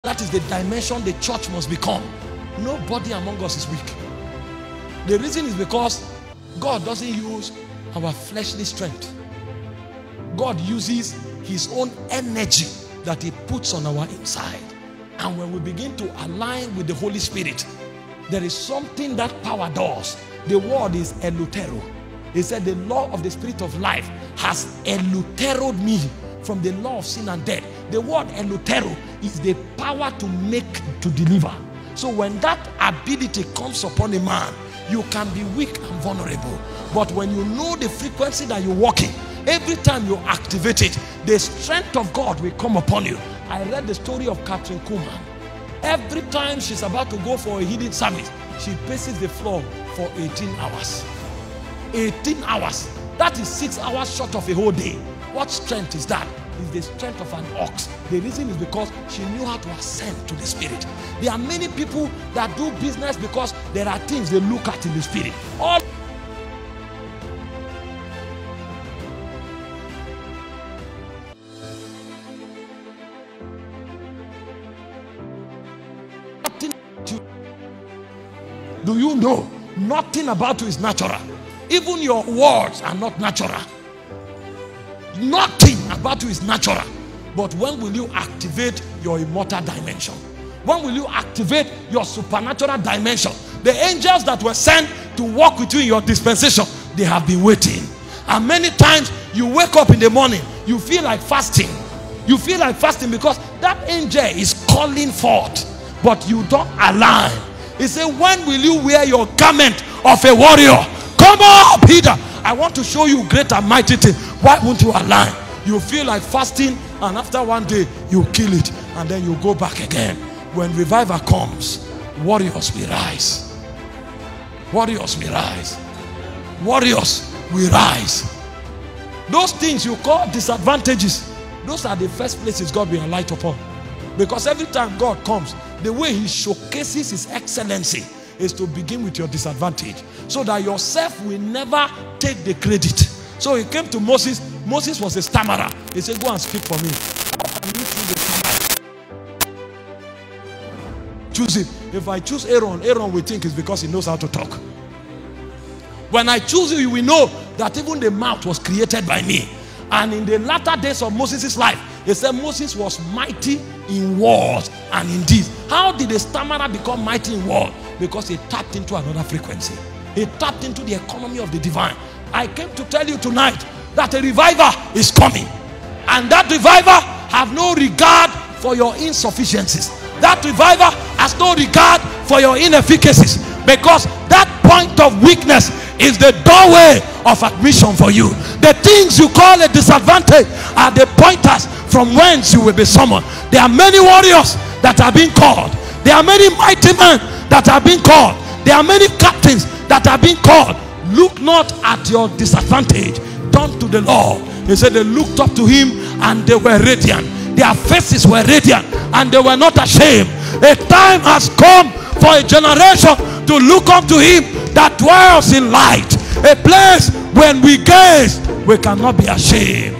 That is the dimension the church must become. Nobody among us is weak. The reason is because God doesn't use our fleshly strength. God uses his own energy that he puts on our inside. And when we begin to align with the Holy Spirit, there is something that power does. The word is elutero. He said the law of the Spirit of life has eluteroed me from the law of sin and death. The word elutero is the power to make, to deliver. So when that ability comes upon a man, you can be weak and vulnerable. But when you know the frequency that you walk in, every time you activate it, the strength of God will come upon you. I read the story of Catherine Kuhlman. Every time she's about to go for a healing service, she paces the floor for 18 hours. 18 hours. That is 6 hours short of a whole day. What strength is that? It's the strength of an ox. The reason is because she knew how to ascend to the Spirit. There are many people that do business because there are things they look at in the Spirit. All do you know nothing about you is natural? Even your words are not natural. Nothing about you is natural. But when will you activate your immortal dimension? When will you activate your supernatural dimension? The angels that were sent to walk with you in your dispensation, they have been waiting. And many times you wake up in the morning, you feel like fasting. You feel like fasting because that angel is calling forth, but you don't align. He said, when will you wear your garment of a warrior? Come on, Peter. I want to show you great and mighty things. Why won't you align? You feel like fasting, and after one day, you kill it, and then you go back again. When revival comes, warriors will rise. Warriors will rise. Warriors will rise. Those things you call disadvantages, those are the first places God will light upon. Because every time God comes, the way he showcases his excellency is to begin with your disadvantage, so that yourself will never take the credit. So he came to Moses. Moses was a stammerer. He said, go and speak for me. Choose him. If I choose Aaron, Aaron will think it's because he knows how to talk. When I choose you, you will know that even the mouth was created by me. And in the latter days of Moses' life, he said Moses was mighty in words and in deeds. How did a stammerer become mighty in words? Because he tapped into another frequency. He tapped into the economy of the divine. I came to tell you tonight that a revival is coming. And that revival have no regard for your insufficiencies. That revival has no regard for your inefficacies. Because that point of weakness is the doorway of admission for you. The things you call a disadvantage are the pointers from whence you will be summoned. There are many warriors that are being called. There are many mighty men that are being called. There are many captains that are being called. Look not at your disadvantage. Turn to the Lord. He said they looked up to him and they were radiant. Their faces were radiant and they were not ashamed. A time has come for a generation to look up to him that dwells in light. A place when we gaze, we cannot be ashamed.